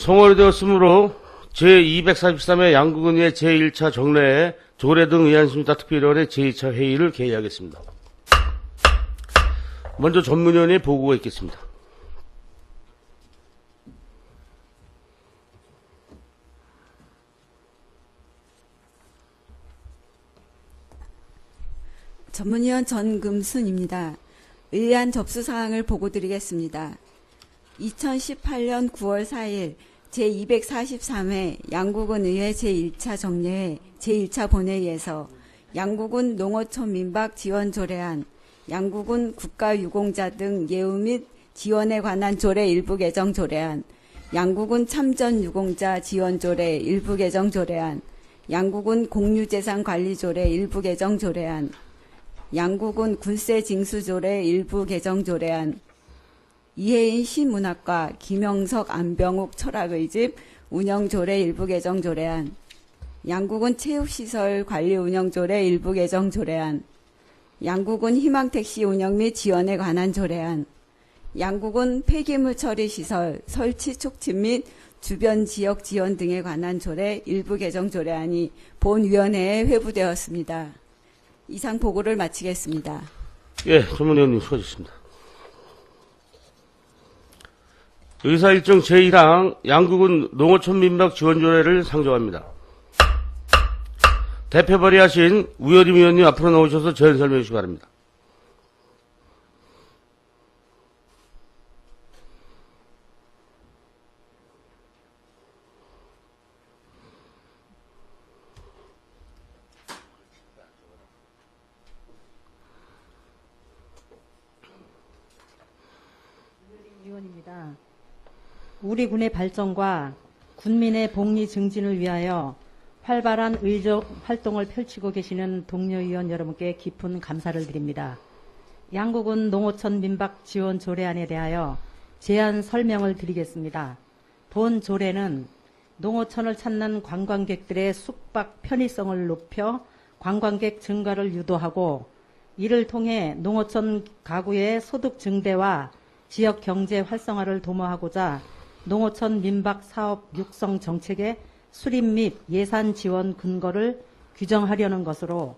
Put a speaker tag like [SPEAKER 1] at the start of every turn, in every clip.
[SPEAKER 1] 성월되었으므로 제243회 양국은의 제1차 정례에 조례 등 의안심사 특별위원회 제2차 회의를 개의하겠습니다. 먼저 전문위원회 보고가 있겠습니다.
[SPEAKER 2] 전문위원 전금순입니다. 의안 접수 사항을 보고드리겠습니다. 2018년 9월 4일 제243회 양국은 의회 제1차 정례회 제1차 본회의에서 양국은 농어촌 민박 지원 조례안, 양국은 국가유공자 등 예우 및 지원에 관한 조례 일부 개정 조례안, 양국은 참전 유공자 지원 조례 일부 개정 조례안, 양국은 공유재산 관리 조례 일부 개정 조례안, 양국은 군세 징수 조례 일부 개정 조례안, 이혜인 시문학과, 김영석, 안병욱 철학의 집 운영 조례 일부 개정 조례안, 양국은 체육시설 관리 운영 조례 일부 개정 조례안, 양국은 희망택시 운영 및 지원에 관한 조례안, 양국은 폐기물 처리 시설 설치 촉진 및 주변 지역 지원 등에 관한 조례 일부 개정 조례안이 본위원회에 회부되었습니다. 이상 보고를 마치겠습니다.
[SPEAKER 1] 예, 전문위원님 수고하셨습니다. 의사일정 제1항 양국은 농어촌 민박 지원 조례를 상정합니다. 대표 발의하신 우여림 위원님 앞으로 나오셔서 제안 설명해 주시기 바랍니다.
[SPEAKER 3] 위원입니다. 우리 군의 발전과 군민의 복리 증진을 위하여 활발한 의정 활동을 펼치고 계시는 동료 위원 여러분께 깊은 감사를 드립니다. 양국은 농어촌 민박 지원 조례안에 대하여 제안 설명을 드리겠습니다. 본 조례는 농어촌을 찾는 관광객들의 숙박 편의성을 높여 관광객 증가를 유도하고 이를 통해 농어촌 가구의 소득 증대와 지역 경제 활성화를 도모하고자 농어촌 민박 사업 육성 정책의 수립 및 예산 지원 근거를 규정하려는 것으로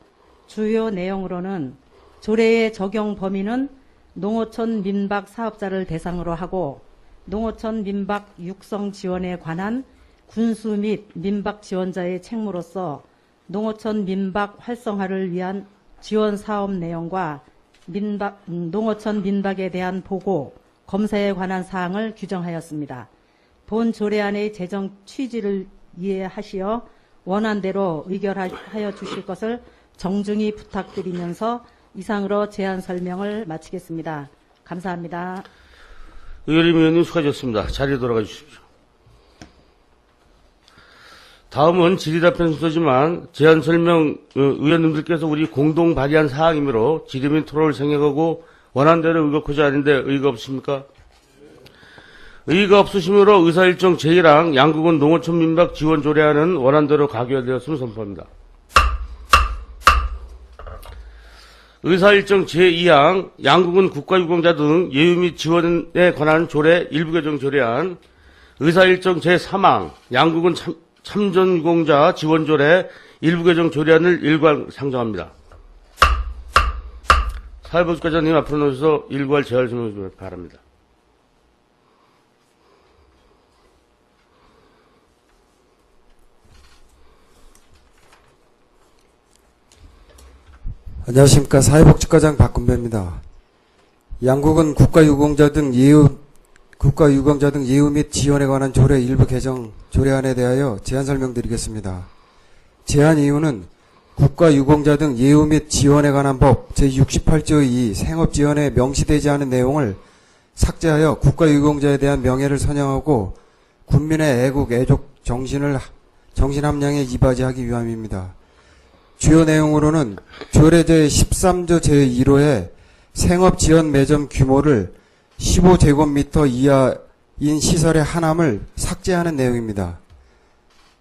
[SPEAKER 3] 주요 내용으로는 조례의 적용 범위는 농어촌 민박 사업자를 대상으로 하고 농어촌 민박 육성 지원에 관한 군수 및 민박 지원자의 책무로서 농어촌 민박 활성화를 위한 지원 사업 내용과 농어촌 민박에 대한 보고, 검사에 관한 사항을 규정하였습니다. 본 조례안의 제정 취지를 이해하시어 원안대로 의결하여 주실 것을 정중히 부탁드리면서 이상으로 제안 설명을 마치겠습니다. 감사합니다.
[SPEAKER 1] 의원님 위원님 수고하셨습니다. 자리에 돌아가 주십시오. 다음은 질의답변 순서지만 제안 설명 의원님들께서 우리 공동 발의한 사항이므로 질의 및 토론을 생각하고 원안대로 의결하고자 하는데 의의가 없습니까? 의의가 없으시므로 의사일정 제1항 양국은 농어촌 민박 지원 조례안은 원안대로 가결되었음을 선포합니다. 의사일정 제2항 양국은 국가유공자 등 예우 및 지원에 관한 조례 일부 개정 조례안, 의사일정 제3항 양국은 참전유공자 지원 조례 일부 개정 조례안을 일괄 상정합니다. 사회복지과장님 앞으로 나오셔서 일괄 제안 설명해 주시기 바랍니다.
[SPEAKER 4] 안녕하십니까. 사회복지과장 박근배입니다. 양국은 국가유공자 등 예우 및 지원에 관한 조례 일부 개정 조례안에 대하여 제안 설명드리겠습니다. 제안 이유는 국가유공자 등 예우 및 지원에 관한 법 제68조 2 생업지원에 명시되지 않은 내용을 삭제하여 국가유공자에 대한 명예를 선양하고 군민의 애국, 애족 정신 함량에 이바지하기 위함입니다. 주요 내용으로는 조례 제13조 제1호에 생업지원 매점 규모를 15제곱미터 이하인 시설의 하남을 삭제하는 내용입니다.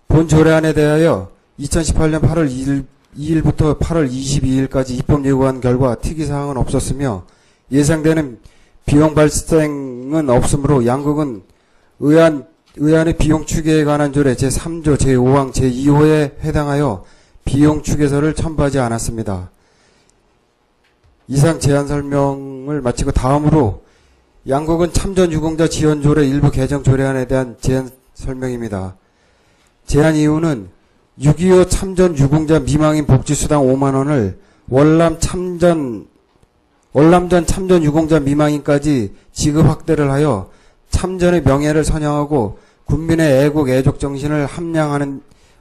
[SPEAKER 4] 본 조례안에 대하여 2018년 8월 2일부터 8월 22일까지 입법 예고한 결과 특이사항은 없었으며 예상되는 비용 발생은 없으므로 양국은 의안 의안의 비용 추계에 관한 조례 제3조 제5항 제2호에 해당하여 비용 추계서를 첨부하지 않았습니다. 이상 제안 설명을 마치고 다음으로 양국은 참전유공자 지원조례 일부 개정 조례안에 대한 제안 설명입니다. 제안 이유는 6.25 참전유공자 미망인 복지수당 5만원을 월남전 참전유공자 미망인까지 지급 확대를 하여 참전의 명예를 선양하고 군민의 애국 애족 정신을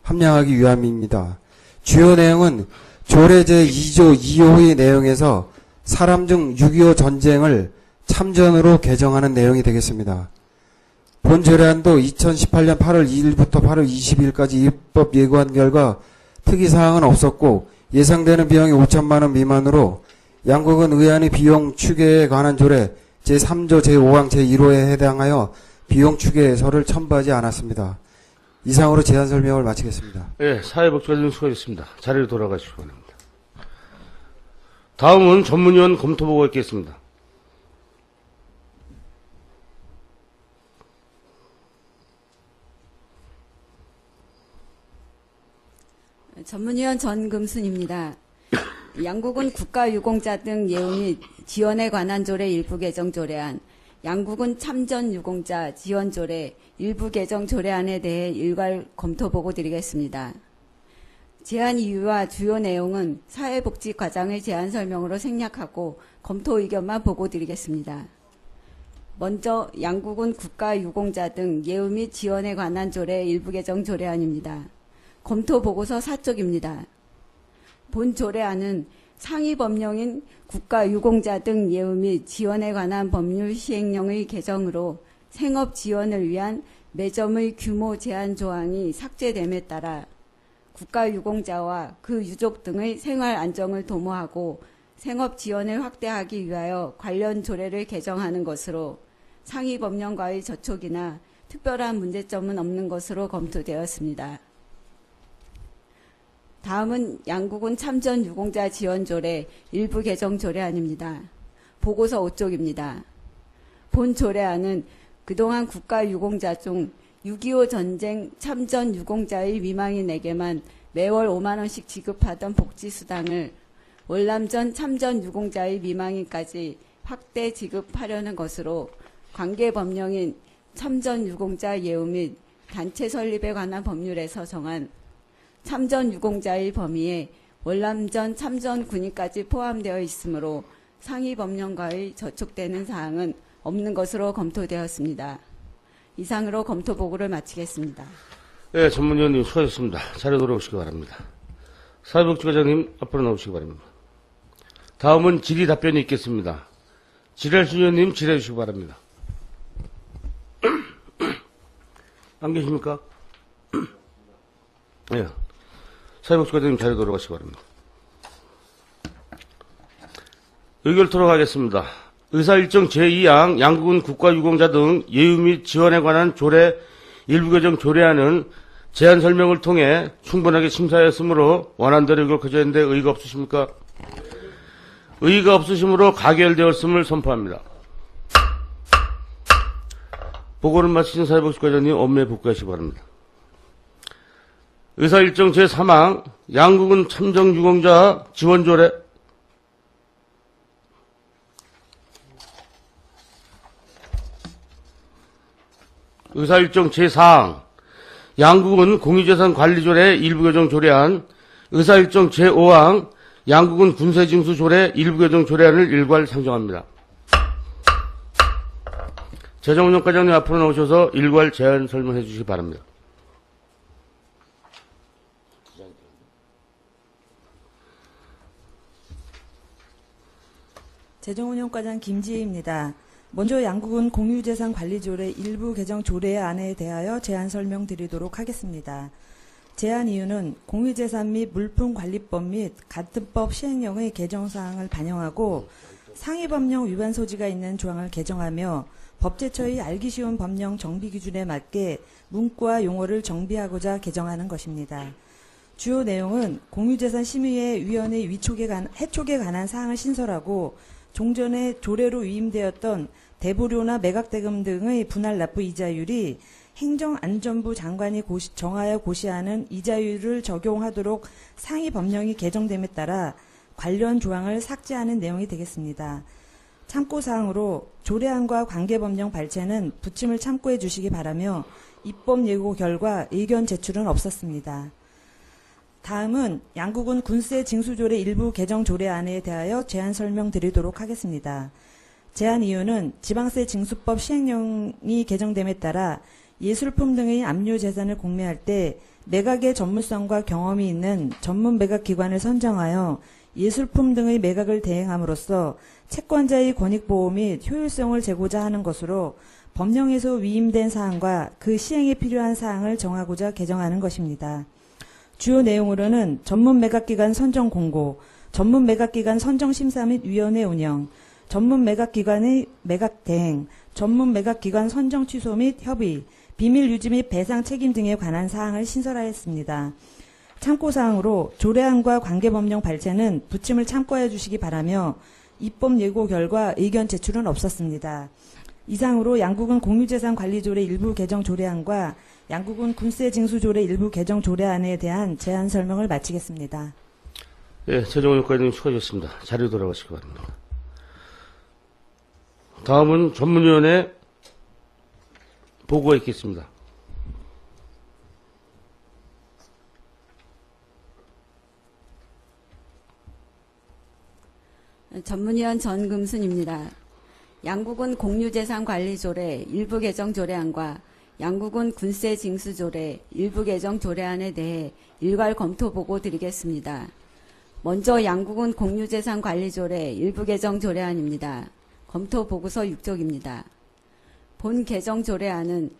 [SPEAKER 4] 함양하기 위함입니다. 주요 내용은 조례 제2조 2호의 내용에서 사람 중 6.25 전쟁을 참전으로 개정하는 내용이 되겠습니다. 본 조례안도 2018년 8월 2일부터 8월 22일까지 입법 예고한 결과 특이사항은 없었고 예상되는 비용이 5천만 원 미만으로 양국은 의안의 비용 추계에 관한 조례 제3조 제5항 제1호에 해당하여 비용 추계서를 첨부하지 않았습니다. 이상으로 제안 설명을 마치겠습니다.
[SPEAKER 1] 예, 사회복지관님 수고하셨습니다. 자리로 돌아가시기 바랍니다. 다음은 전문위원 검토보고가 있겠습니다.
[SPEAKER 2] 전문위원 전금순입니다. 양국은 국가유공자 등 예우 및 지원에 관한 조례 일부 개정 조례안, 양국은 참전유공자 지원조례 일부 개정 조례안에 대해 일괄 검토보고 드리겠습니다. 제안 이유와 주요 내용은 사회복지과장의 제안 설명으로 생략하고 검토 의견만 보고 드리겠습니다. 먼저 양국은 국가유공자 등 예우 및 지원에 관한 조례 일부 개정 조례안입니다. 검토 보고서 4쪽입니다. 본 조례안은 상위 법령인 국가유공자 등 예우 및 지원에 관한 법률 시행령의 개정으로 생업 지원을 위한 매점의 규모 제한 조항이 삭제됨에 따라 국가유공자와 그 유족 등의 생활 안정을 도모하고 생업 지원을 확대하기 위하여 관련 조례를 개정하는 것으로 상위 법령과의 저촉이나 특별한 문제점은 없는 것으로 검토되었습니다. 다음은 양국은 참전유공자 지원조례 일부 개정 조례안입니다. 보고서 5쪽입니다. 본 조례안은 그동안 국가유공자 중 6.25 전쟁 참전유공자의 미망인에게만 매월 5만원씩 지급하던 복지수당을 월남전 참전유공자의 미망인까지 확대 지급하려는 것으로 관계법령인 참전유공자 예우 및 단체 설립에 관한 법률에서 정한 참전유공자의 범위에 월남전 참전 군인까지 포함되어 있으므로 상위 법령과의 저촉되는 사항은 없는 것으로 검토되었습니다. 이상으로 검토 보고를 마치겠습니다.
[SPEAKER 1] 네, 전문위원님 수고하셨습니다. 자리로 돌아오시기 바랍니다. 사회복지과장님 앞으로 나오시기 바랍니다. 다음은 질의 답변이 있겠습니다. 지랄수 위원님 질의해 주시기 바랍니다. 안 계십니까? 네. 사회복지과장님 자리로 돌아가시기 바랍니다. 의결토록 하겠습니다. 의사일정 제2항 양국은 국가유공자 등 예우 및 지원에 관한 조례 일부 개정 조례안은 제안 설명을 통해 충분하게 심사하였으므로 원안대로 의결코자 했는데 의의가 없으십니까? 의의가 없으시므로 가결되었음을 선포합니다. 보고를 마치신 사회복지과장님 업무에 복귀하시기 바랍니다. 의사일정 제3항 양국은 참전유공자 지원조례 의사일정 제4항 양국은 공유재산관리조례 일부 개정 조례안 의사일정 제5항 양국은 군세징수조례 일부 개정 조례안을 일괄 상정합니다. 재정운영과장님 앞으로 나오셔서 일괄 제안 설명해 주시기 바랍니다.
[SPEAKER 5] 재정운영과장 김지혜입니다. 먼저 양국은 공유재산관리조례 일부 개정 조례안에 대하여 제안 설명드리도록 하겠습니다. 제안 이유는 공유재산 및 물품관리법 및 같은 법 시행령의 개정사항을 반영하고 상위법령 위반 소지가 있는 조항을 개정하며 법제처의 알기 쉬운 법령 정비 기준에 맞게 문구와 용어를 정비하고자 개정하는 것입니다. 주요 내용은 공유재산 심의회 위원회 해촉에 관한 사항을 신설하고 종전에 조례로 위임되었던 대보료나 매각대금 등의 분할 납부 이자율이 행정안전부 장관이 정하여 고시하는 이자율을 적용하도록 상위 법령이 개정됨에 따라 관련 조항을 삭제하는 내용이 되겠습니다. 참고사항으로 조례안과 관계법령 발췌는 부침을 참고해 주시기 바라며 입법 예고 결과 의견 제출은 없었습니다. 다음은 양국은 군세 징수조례 일부 개정 조례안에 대하여 제안 설명드리도록 하겠습니다. 제안 이유는 지방세 징수법 시행령이 개정됨에 따라 예술품 등의 압류 재산을 공매할 때 매각의 전문성과 경험이 있는 전문 매각기관을 선정하여 예술품 등의 매각을 대행함으로써 채권자의 권익보호 및 효율성을 제고자 하는 것으로 법령에서 위임된 사항과 그 시행에 필요한 사항을 정하고자 개정하는 것입니다. 주요 내용으로는 전문 매각기관 선정 공고, 전문 매각기관 선정 심사 및 위원회 운영, 전문 매각기관의 매각 대행, 전문 매각기관 선정 취소 및 협의, 비밀 유지 및 배상 책임 등에 관한 사항을 신설하였습니다. 참고사항으로 조례안과 관계법령 발췌는 부침을 참고해 주시기 바라며 입법 예고 결과 의견 제출은 없었습니다. 이상으로 양국은 공유재산관리조례 일부 개정 조례안과 양국은 군세징수조례 일부 개정 조례안에 대한 제안 설명을 마치겠습니다.
[SPEAKER 1] 예, 최종원 효과님 수고하셨습니다. 자료 돌아가시기 바랍니다. 다음은 전문위원회 보고가 있겠습니다.
[SPEAKER 2] 전문위원 전금순입니다. 양국은 공유재산관리조례 일부 개정 조례안과 양국은 군세징수조례 일부 개정 조례안에 대해 일괄 검토 보고 드리겠습니다. 먼저 양국은 공유재산관리조례 일부 개정 조례안입니다. 검토 보고서 6쪽입니다. 본 개정 조례안은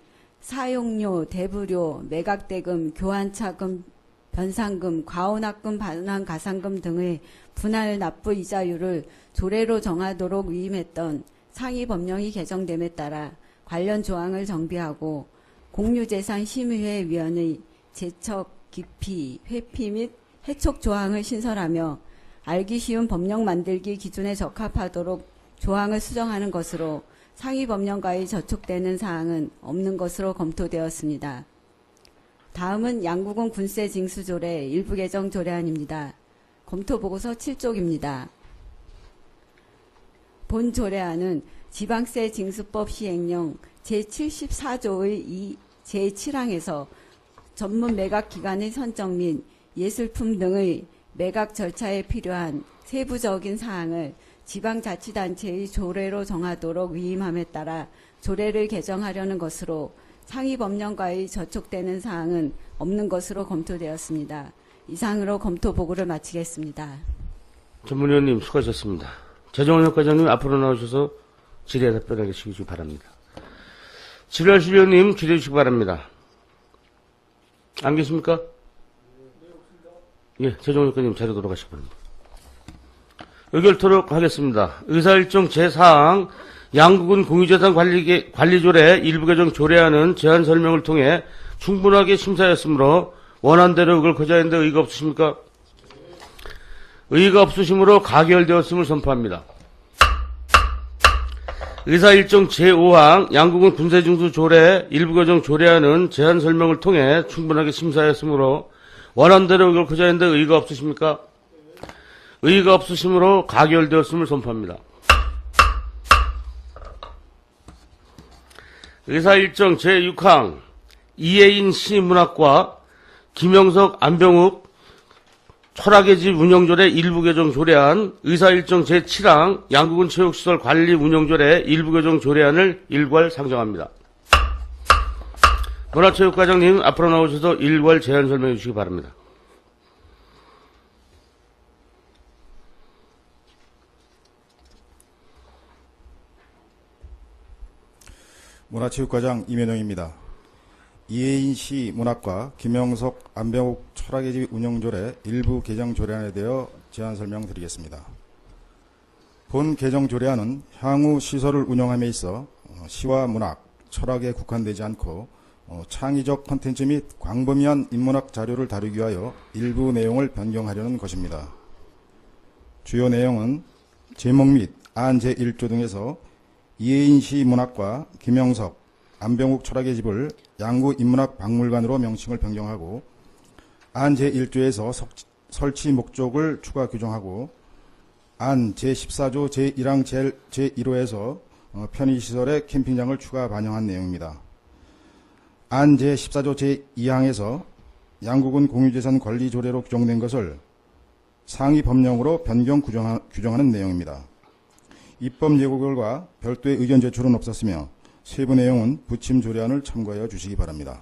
[SPEAKER 2] 사용료, 대부료, 매각대금, 교환차금, 변상금, 과온합금, 반환가상금 등의 분할 납부 이자율을 조례로 정하도록 위임했던 상위 법령이 개정됨에 따라 관련 조항을 정비하고 공유재산심의회 위원의 제척, 기피, 회피 및 해촉 조항을 신설하며 알기 쉬운 법령 만들기 기준에 적합하도록 조항을 수정하는 것으로 상위 법령과의 저촉되는 사항은 없는 것으로 검토되었습니다. 다음은 양국은 군세징수조례 일부 개정 조례안입니다. 검토 보고서 7쪽입니다. 본 조례안은 지방세 징수법 시행령 제74조의 제7항에서 전문 매각 기관의 선정 및 예술품 등의 매각 절차에 필요한 세부적인 사항을 지방자치단체의 조례로 정하도록 위임함에 따라 조례를 개정하려는 것으로 상위 법령과의 저촉되는 사항은 없는 것으로 검토되었습니다. 이상으로 검토 보고를 마치겠습니다.
[SPEAKER 1] 전문위원님 수고하셨습니다. 최종원 효과장님 앞으로 나오셔서 질의에 답변하게 해주시기 바랍니다. 질의하실 위원님 질의해 주시기 바랍니다. 안 계십니까? 예, 최종원 효과님 자료 돌아가시기 바랍니다. 의결토록 하겠습니다. 의사일정 제4항 양국은 공유재산관리조례 일부 개정 조례안은 제안 설명을 통해 충분하게 심사했으므로 원안대로 의결코자 했는데 의의가 없으십니까? 의의가 없으시므로 가결되었음을 선포합니다. 의사일정 제5항 양국은 군세징수조례 일부 개정 조례안은 제안 설명을 통해 충분하게 심사했으므로 원안대로 의결코자 했는데 의의가 없으십니까? 의의가 없으시므로 가결되었음을 선포합니다. 의사일정 제6항 이혜인 시문학과 김영석 안병욱 철학의 집 운영조례 일부 개정 조례안 의사일정 제7항 양국은 체육시설 관리 운영조례 일부 개정 조례안을 일괄 상정합니다. 문화체육과장님 앞으로 나오셔서 일괄 제안 설명해 주시기 바랍니다.
[SPEAKER 6] 문화체육과장 이면영입니다. 이혜인시 문학과 김영석 안병욱 철학의 집 운영조례 일부 개정 조례안에 대해 제안 설명드리겠습니다. 본 개정 조례안은 향후 시설을 운영함에 있어 시와 문학, 철학에 국한되지 않고 창의적 콘텐츠 및 광범위한 인문학 자료를 다루기 위하여 일부 내용을 변경하려는 것입니다. 주요 내용은 제목 및 안 제1조 등에서 이혜인시 문학과 김영석, 안병욱 철학의 집을 양구 인문학 박물관으로 명칭을 변경하고 안 제1조에서 설치 목적을 추가 규정하고 안 제14조 제1항 제1호에서 편의시설에 캠핑장을 추가 반영한 내용입니다. 안 제14조 제2항에서 양구군 공유재산 관리 조례로 규정된 것을 상위 법령으로 변경 규정하는 내용입니다. 입법 예고 결과 별도의 의견 제출은 없었으며 세부 내용은 부침 조례안을 참고하여 주시기 바랍니다.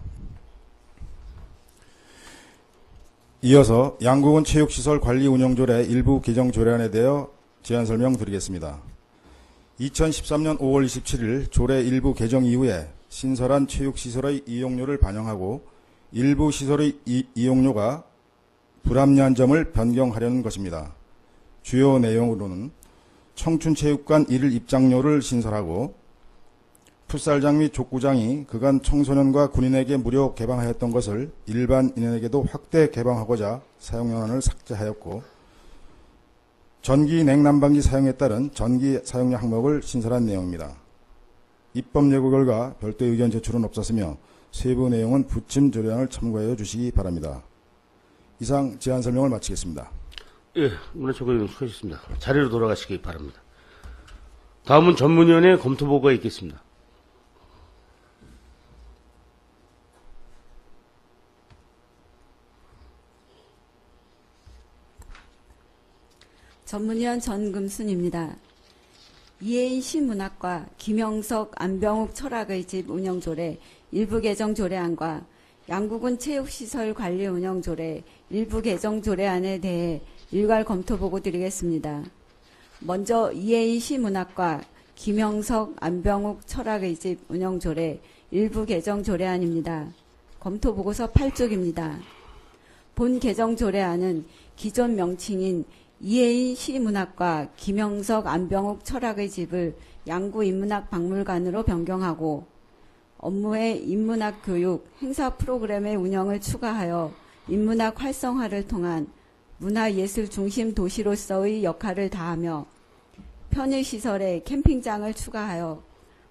[SPEAKER 6] 이어서 양구군 체육시설 관리 운영조례 일부 개정 조례안에 대하여 제안 설명드리겠습니다. 2013년 5월 27일 조례 일부 개정 이후에 신설한 체육시설의 이용료를 반영하고 일부 시설의 이용료가 불합리한 점을 변경하려는 것입니다. 주요 내용으로는 청춘체육관 일일 입장료를 신설하고 풋살장 및 족구장이 그간 청소년과 군인에게 무료 개방하였던 것을 일반인에게도 확대 개방하고자 사용료난을 삭제하였고 전기 냉난방기 사용에 따른 전기 사용료 항목을 신설한 내용입니다. 입법 예고 결과 별도의 의견 제출은 없었으며 세부 내용은 부침 조례안을 참고하여 주시기 바랍니다. 이상 제안 설명을 마치겠습니다.
[SPEAKER 1] 예, 문화체육관님 수고하셨습니다. 자리로 돌아가시기 바랍니다. 다음은 전문위원회 검토보고가 있겠습니다.
[SPEAKER 2] 전문위원 전금순입니다. 이혜인 시문학과 김영석 안병욱 철학의 집 운영조례 일부 개정 조례안과 양구군 체육시설 관리 운영조례 일부 개정 조례안에 대해 일괄 검토 보고 드리겠습니다. 먼저 이혜인 시문학과 김영석 안병욱 철학의 집 운영조례 일부 개정 조례안입니다. 검토 보고서 8쪽입니다. 본 개정 조례안은 기존 명칭인 이혜인 시문학과 김영석 안병욱 철학의 집을 양구 인문학 박물관으로 변경하고 업무에 인문학 교육, 행사 프로그램의 운영을 추가하여 인문학 활성화를 통한 문화예술 중심 도시로서의 역할을 다하며 편의시설에 캠핑장을 추가하여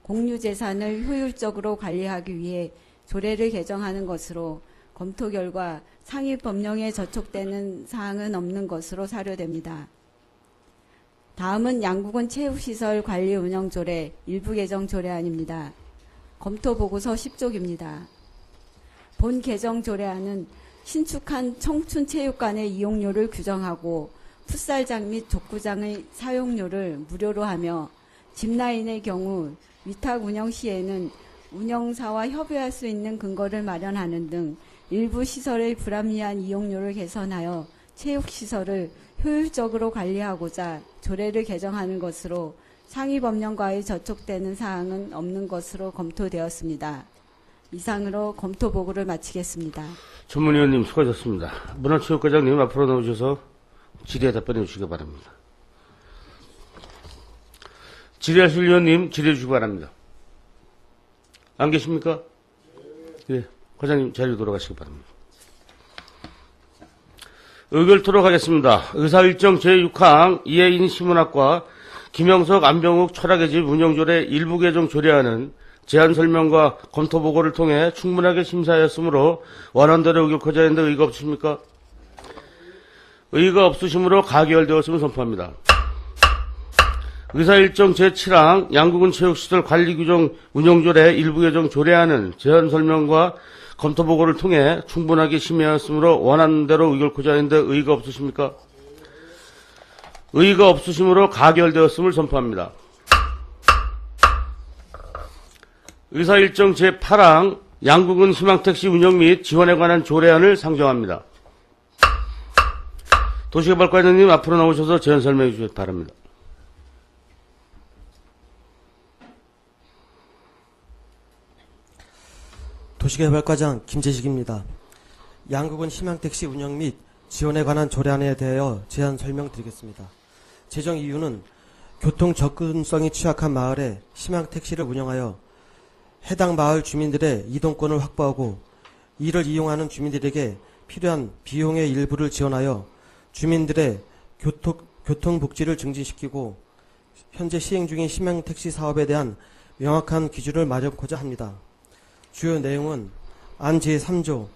[SPEAKER 2] 공유재산을 효율적으로 관리하기 위해 조례를 개정하는 것으로 검토 결과 상위 법령에 저촉되는 사항은 없는 것으로 사료됩니다. 다음은 양구군 체육시설 관리 운영조례 일부 개정 조례안입니다. 검토 보고서 10쪽입니다. 본 개정 조례안은 신축한 청춘체육관의 이용료를 규정하고 풋살장 및 족구장의 사용료를 무료로 하며 짚라인의 경우 위탁 운영 시에는 운영사와 협의할 수 있는 근거를 마련하는 등 일부 시설의 불합리한 이용료를 개선하여 체육시설을 효율적으로 관리하고자 조례를 개정하는 것으로 상위 법령과의 저촉되는 사항은 없는 것으로 검토되었습니다. 이상으로 검토 보고를 마치겠습니다.
[SPEAKER 1] 전문위원님 수고하셨습니다. 문화체육과장님 앞으로 나오셔서 질의에 답변해 주시기 바랍니다. 질의하실 위원님 질의해 주시기 바랍니다. 안 계십니까? 네. 과장님 자리로 돌아가시기 바랍니다. 의결토록 하겠습니다. 의사일정 제6항 이혜인 시문학과 김영석 안병욱 철학의 집 운영조례 일부 개정 조례안은 제안 설명과 검토 보고를 통해 충분하게 심사하였으므로 원안대로 의결하자 했는데 의의가 없으십니까? 의의가 없으시므로 가결되었음을 선포합니다. 의사일정 제7항 양구군 체육시설 관리규정 운영조례 일부 개정 조례안은 제안 설명과 검토 보고를 통해 충분하게 심의하였으므로 원안대로 의결하자 했는데 의의가 없으십니까? 의의가 없으시므로 가결되었음을 선포합니다. 의사일정 제8항 양구군 희망택시 운영 및 지원에 관한 조례안을 상정합니다. 도시개발과장님 앞으로 나오셔서 제안 설명해 주시기 바랍니다.
[SPEAKER 7] 도시개발과장 김재식입니다. 양구군 희망택시 운영 및 지원에 관한 조례안에 대하여 제안 설명드리겠습니다. 제정 이유는 교통 접근성이 취약한 마을에 희망택시를 운영하여 해당 마을 주민들의 이동권을 확보하고 이를 이용하는 주민들에게 필요한 비용의 일부를 지원하여 주민들의 교통복지를 증진시키고 현재 시행 중인 희망택시 사업에 대한 명확한 기준을 마련하고자 합니다. 주요 내용은 안 제3조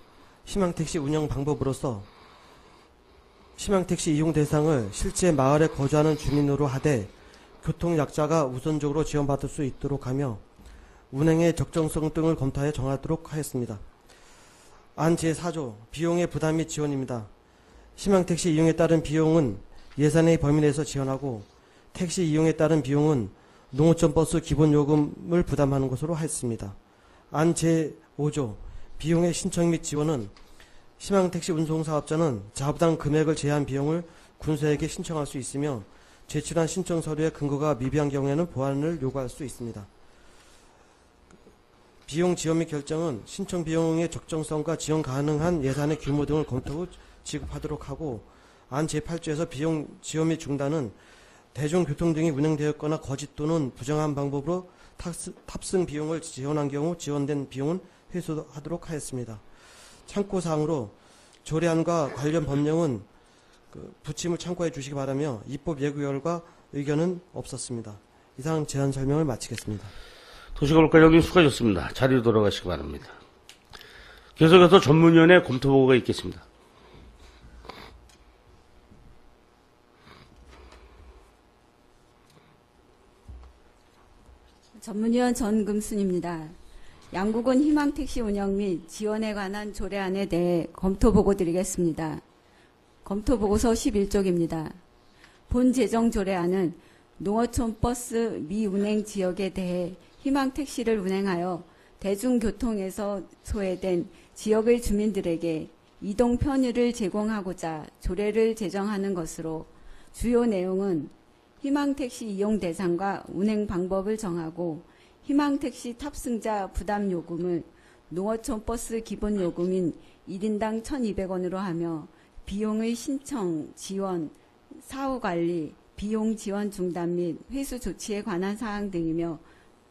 [SPEAKER 7] 희망택시 운영 방법으로서 희망택시 이용 대상을 실제 마을에 거주하는 주민으로 하되 교통약자가 우선적으로 지원받을 수 있도록 하며 운행의 적정성 등을 검토하여 정하도록 하였습니다. 안 제4조 비용의 부담 및 지원입니다. 희망택시 이용에 따른 비용은 예산의 범위 내에서 지원하고 택시 이용에 따른 비용은 농어촌 버스 기본요금을 부담하는 것으로 하였습니다. 안 제5조 비용의 신청 및 지원은 희망택시 운송사업자는 자부담 금액을 제한 비용을 군수에게 신청할 수 있으며 제출한 신청 서류의 근거가 미비한 경우에는 보완을 요구할 수 있습니다. 비용 지원 및 결정은 신청 비용의 적정성과 지원 가능한 예산의 규모 등을 검토 후 지급하도록 하고 안 제8조에서 비용 지원 및 중단은 대중교통 등이 운행되었거나 거짓 또는 부정한 방법으로 탑승 비용을 지원한 경우 지원된 비용은 회수하도록 하였습니다. 참고사항으로 조례안과 관련 법령은 부침을 참고해 주시기 바라며 입법 예고열과 의견은 없었습니다. 이상 제안 설명을 마치겠습니다.
[SPEAKER 1] 도시개발과장님 수고하셨습니다. 자리로 돌아가시기 바랍니다. 계속해서 전문위원회 검토보고가 있겠습니다.
[SPEAKER 2] 전문위원 전금순입니다. 양국은 희망택시 운영 및 지원에 관한 조례안에 대해 검토보고 드리겠습니다. 검토보고서 11쪽입니다. 본 제정조례안은 농어촌 버스 미운행 지역에 대해 희망택시를 운행하여 대중교통에서 소외된 지역의 주민들에게 이동 편의를 제공하고자 조례를 제정하는 것으로 주요 내용은 희망택시 이용 대상과 운행 방법을 정하고 희망택시 탑승자 부담 요금을 농어촌 버스 기본 요금인 1인당 1,200원으로 하며 비용의 신청, 지원, 사후 관리, 비용 지원 중단 및 회수 조치에 관한 사항 등이며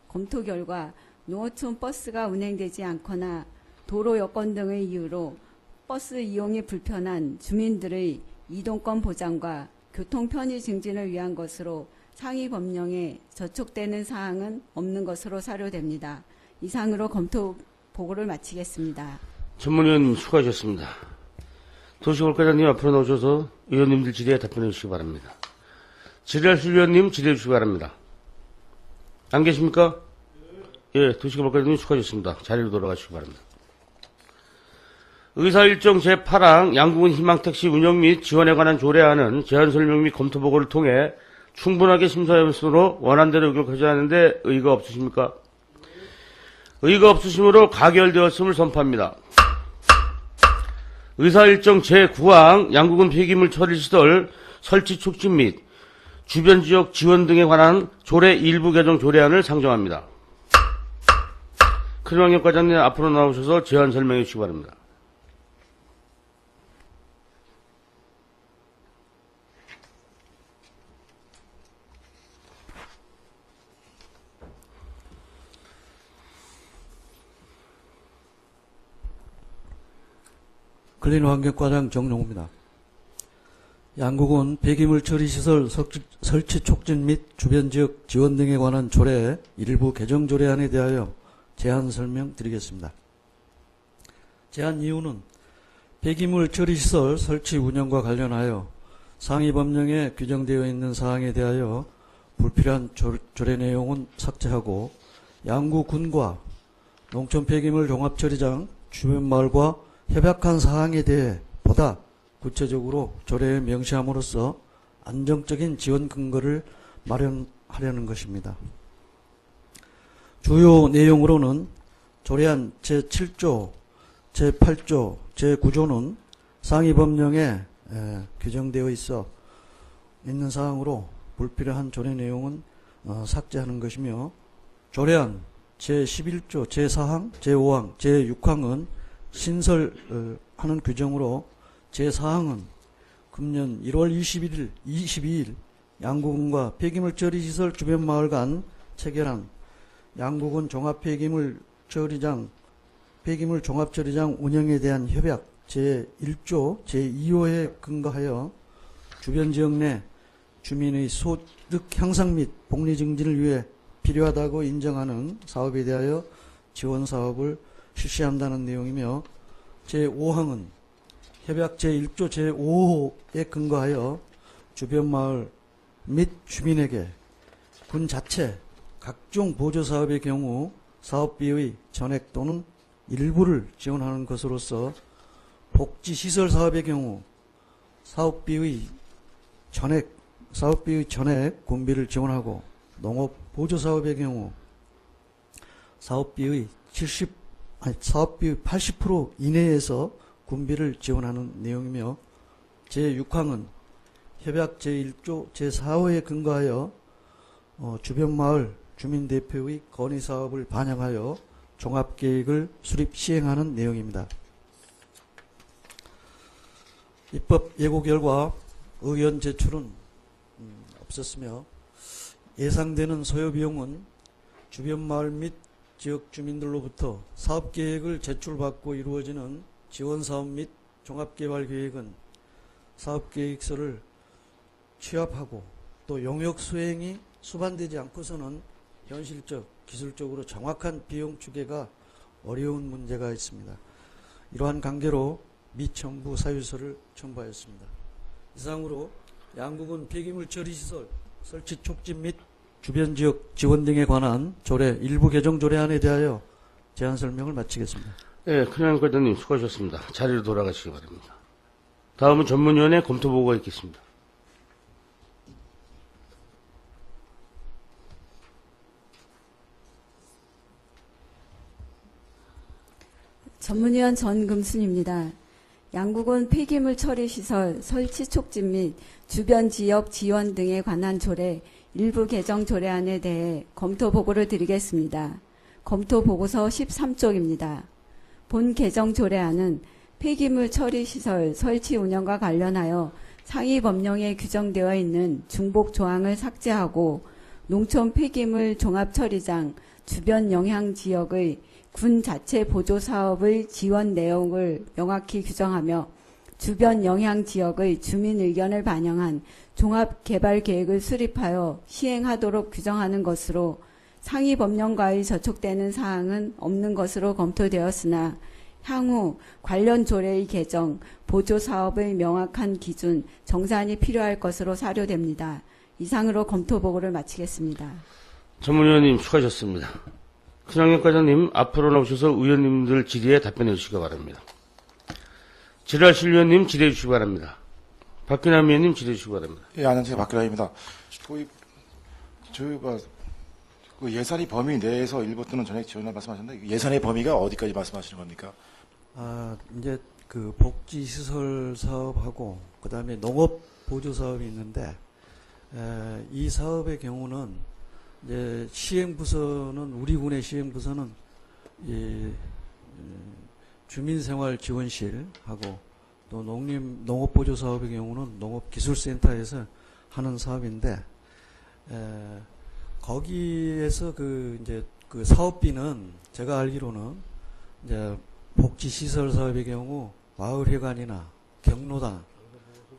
[SPEAKER 2] 검토 결과 농어촌 버스가 운행되지 않거나 도로 여건 등의 이유로 버스 이용이 불편한 주민들의 이동권 보장과 교통 편의 증진을 위한 것으로 상위 법령에 저촉되는 사항은 없는 것으로 사료됩니다. 이상으로 검토 보고를 마치겠습니다.
[SPEAKER 1] 전문위원 수고하셨습니다. 도시개발과장님 앞으로 나오셔서 의원님들 질의에 답변해 주시기 바랍니다. 질의하실 위원님 질의해 주시기 바랍니다. 안 계십니까? 예, 도시개발과장님 수고하셨습니다. 자리로 돌아가시기 바랍니다. 의사일정 제8항 양국은 희망택시 운영 및 지원에 관한 조례안은 제안 설명 및 검토 보고를 통해 충분하게 심사했으므로 원안대로 의결하지 않는데 의의가 없으십니까? 의의가 없으시므로 가결되었음을 선포합니다. 의사일정 제9항 양국은 폐기물 처리시설 설치 촉진 및 주변 지역 지원 등에 관한 조례 일부 개정 조례안을 상정합니다. 큰왕역 과장님 앞으로 나오셔서 제안 설명해 주시기 바랍니다.
[SPEAKER 8] 근린환경과장 정용호입니다. 양국은 폐기물 처리시설 설치 촉진 및 주변 지역 지원 등에 관한 조례 일부 개정 조례안에 대하여 제안 설명드리겠습니다. 제안 이유는 폐기물 처리시설 설치 운영과 관련하여 상위 법령에 규정되어 있는 사항에 대하여 불필요한 조례 내용은 삭제하고 양구군과 농촌 폐기물 종합처리장 주변 마을과 협약한 사항에 대해 보다 구체적으로 조례에 명시함으로써 안정적인 지원 근거를 마련하려는 것입니다. 주요 내용으로는 조례안 제7조, 제8조, 제9조는 상위 법령에 규정되어 있어 있는 사항으로 불필요한 조례 내용은 삭제하는 것이며 조례안 제11조, 제4항, 제5항, 제6항은 신설하는 규정으로 제4항은 금년 1월 22일 양구군과 폐기물 처리시설 주변 마을 간 체결한 양구군 종합폐기물 종합처리장 운영에 대한 협약 제1조 제2호에 근거하여 주변 지역 내 주민의 소득 향상 및 복리 증진을 위해 필요하다고 인정하는 사업에 대하여 지원 사업을 실시한다는 내용이며 제5항은 협약 제1조 제5호에 근거하여 주변 마을 및 주민에게 군 자체 각종 보조사업의 경우 사업비의 전액 또는 일부를 지원하는 것으로서 복지시설 사업의 경우 사업비의 전액 군비를 지원하고 농업 보조사업의 경우 사업비의 80% 이내에서 군비를 지원하는 내용이며 제6항은 협약 제1조 제4호에 근거하여 주변 마을 주민대표의 건의사업을 반영하여 종합계획을 수립 시행하는 내용입니다. 입법 예고 결과 의견 제출은 없었으며 예상되는 소요비용은 주변 마을 및 지역 주민들로부터 사업계획을 제출받고 이루어지는 지원사업 및 종합개발계획은 사업계획서를 취합하고 또 용역 수행이 수반되지 않고서는 현실적, 기술적으로 정확한 비용 추계가 어려운 문제가 있습니다. 이러한 관계로 미청부 사유서를 첨부하였습니다. 이상으로 양구군 폐기물 처리시설 설치 촉진 및 주변 지역 지원 등에 관한 조례 일부 개정 조례안에 대하여 제안 설명을 마치겠습니다.
[SPEAKER 1] 네, 큰양 과장님 수고하셨습니다. 자리로 돌아가시기 바랍니다. 다음은 전문위원회 검토보고가 있겠습니다.
[SPEAKER 2] 전문위원 전금순입니다. 양구군 폐기물 처리시설 설치 촉진 및 주변 지역 지원 등에 관한 조례 일부 개정 조례안에 대해 검토 보고를 드리겠습니다. 검토 보고서 13쪽입니다. 본 개정 조례안은 폐기물 처리시설 설치 운영과 관련하여 상위 법령에 규정되어 있는 중복 조항을 삭제하고 농촌 폐기물 종합처리장 주변 영향 지역의 군 자체 보조 사업의 지원 내용을 명확히 규정하며 주변 영향 지역의 주민 의견을 반영한 종합 개발 계획을 수립하여 시행하도록 규정하는 것으로 상위 법령과의 저촉되는 사항은 없는 것으로 검토되었으나 향후 관련 조례의 개정, 보조 사업의 명확한 기준, 정산이 필요할 것으로 사료됩니다. 이상으로 검토 보고를 마치겠습니다.
[SPEAKER 1] 전문위원님 수고하셨습니다. 큰양현 과장님 앞으로 나오셔서 의원님들 질의에 답변해 주시기 바랍니다. 질의하실 위원님 질의해 주시기 바랍니다. 박기남 의원님 질의해 주시기 바랍니다.
[SPEAKER 9] 예, 안녕하세요. 박기남입니다. 저희가 그 예산의 범위 내에서 일부 또는 전액 지원을 말씀하셨는데 예산의 범위가 어디까지 말씀하시는 겁니까?
[SPEAKER 8] 이제 그 복지시설 사업하고 그 다음에 농업 보조 사업이 있는데 이 사업의 경우는 이제 시행부서는 우리 군의 시행부서는 주민생활지원실하고 또 농업보조 사업의 경우는 농업기술센터에서 하는 사업인데 거기에서 이제 그 사업비는 제가 알기로는 이제 복지시설 사업의 경우 마을회관이나 경로당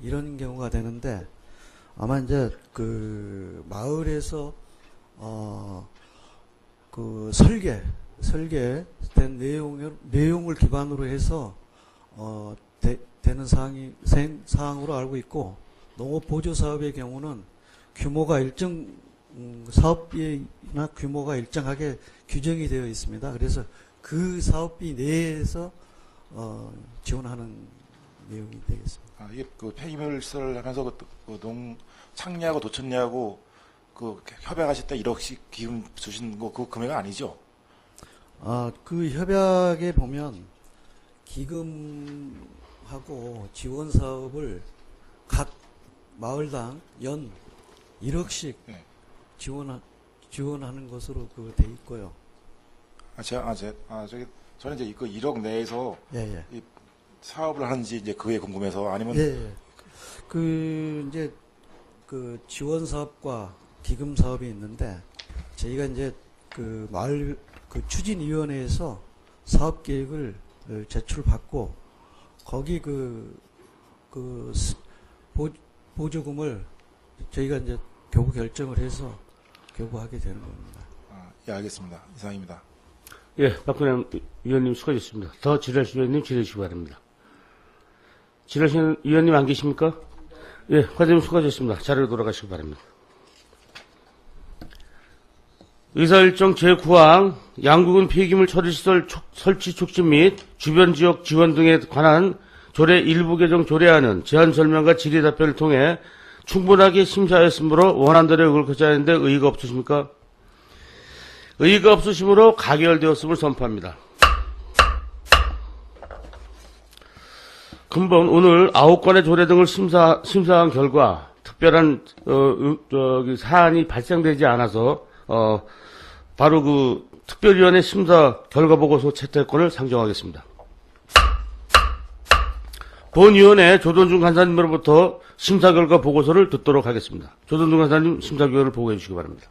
[SPEAKER 8] 이런 경우가 되는데 아마 이제 그 마을에서 그 설계된 내용을 기반으로 해서 되는 사항으로 알고 있고 농업 보조 사업의 경우는 규모가 사업비나 규모가 일정하게 규정이 되어 있습니다. 그래서 그 사업비 내에서 지원하는 내용이 되겠습니다.
[SPEAKER 9] 이게 그 폐기물 시설을 하면서 창리하고 도청리하고 그 협약하실 때 1억씩 기금 주신 거 그 금액은 아니죠?
[SPEAKER 8] 그 협약에 보면 기금하고 지원 사업을 각 마을당 연 1억씩
[SPEAKER 9] 네.
[SPEAKER 8] 지원하는 것으로 돼 있고요.
[SPEAKER 9] 저는 이제 그 1억 내에서
[SPEAKER 8] 예.
[SPEAKER 9] 이 사업을 하는지 이제 그게 궁금해서 아니면
[SPEAKER 8] 예. 이제 그 지원 사업과 기금 사업이 있는데 저희가 이제 그 마을 그 추진위원회에서 사업 계획을 제출받고 거기 보조금을 저희가 이제 교부 결정을 해서 교부하게 되는 겁니다.
[SPEAKER 9] 예, 알겠습니다. 이상입니다.
[SPEAKER 1] 예, 박근혜 위원님 수고하셨습니다. 더 지랄시 위원님 질의주시기 바랍니다. 지랄시 위원님 안 계십니까? 예, 과장님 수고하셨습니다. 자리로 돌아가시기 바랍니다. 의사일정 제9항 양국은 폐기물 처리시설 설치 촉진 및 주변 지역 지원 등에 관한 조례 일부 개정 조례안은 제안 설명과 질의 답변을 통해 충분하게 심사하였으므로 원안대로 의결하지 않는데 의의가 없으십니까? 의의가 없으시므로 가결되었음을 선포합니다. 금번 오늘 9건의 조례 등을 심사한 결과 특별한 사안이 발생되지 않아서 바로 그 특별위원회 심사 결과 보고서 채택권을 상정하겠습니다. 본위원회 조돈중 간사님으로부터 심사 결과 보고서를 듣도록 하겠습니다. 조돈중 간사님 심사 결과를 보고해 주시기 바랍니다.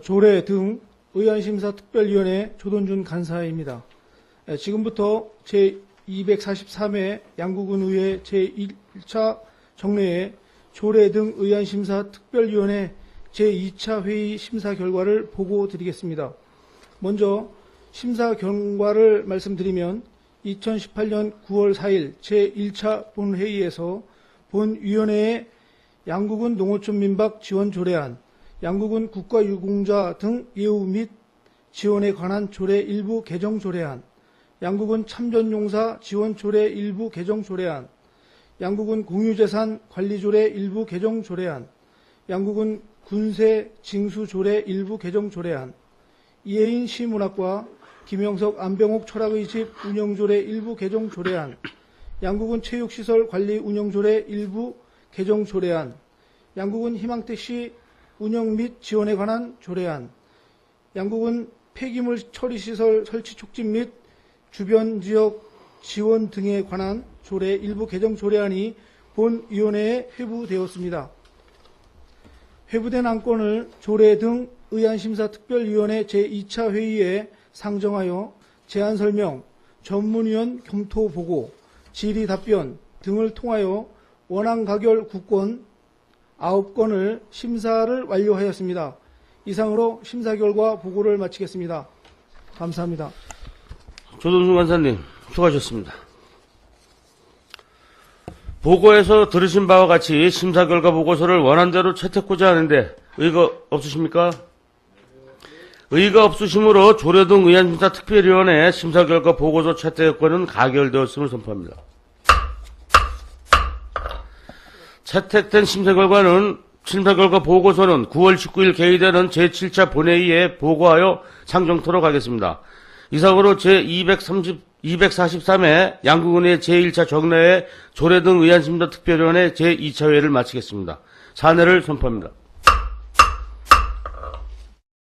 [SPEAKER 10] 조례 등 의안심사특별위원회 조돈준 간사입니다. 지금부터 제243회 양구군 의회 제1차 정례에 조례 등 의안심사특별위원회 제2차 회의 심사 결과를 보고 드리겠습니다. 먼저 심사 결과를 말씀드리면 2018년 9월 4일 제1차 본회의에서 본위원회의 양구군 농어촌 민박 지원 조례안, 양구군 국가유공자 등 예우 및 지원에 관한 조례 일부 개정 조례안, 양구군 참전용사 지원 조례 일부 개정 조례안, 양구군 공유재산 관리조례 일부 개정 조례안, 양구군 군세 징수 조례 일부 개정 조례안, 이혜인 시문학과 김영석 안병옥 철학의 집 운영조례 일부 개정 조례안, 양구군 체육시설 관리 운영조례 일부 개정 조례안, 양구군 희망택시 운영 및 지원에 관한 조례안, 양구군 폐기물 처리시설 설치 촉진 및 주변 지역 지원 등에 관한 조례 일부 개정 조례안이 본위원회에 회부되었습니다. 회부된 안건을 조례 등 의안심사특별위원회 제2차 회의에 상정하여 제안 설명, 전문위원 검토 보고, 질의 답변 등을 통하여 원안 가결 9건, 9건을 심사를 완료하였습니다. 이상으로 심사 결과 보고를 마치겠습니다. 감사합니다.
[SPEAKER 1] 조동순 간사님 수고하셨습니다. 보고에서 들으신 바와 같이 심사 결과 보고서를 원안대로 채택하고자 하는데 의의가 없으십니까? 의의가 없으시므로 조례 등 의안심사특별위원회 심사 결과 보고서 채택권은 가결되었음을 선포합니다. 채택된 심사 결과 보고서는 9월 19일 개의되는 제7차 본회의에 보고하여 상정토록 하겠습니다. 이상으로 제243회 양구군의 제1차 정례회 조례 등 의안심사특별위원회 제2차 회의를 마치겠습니다. 사내를 선포합니다.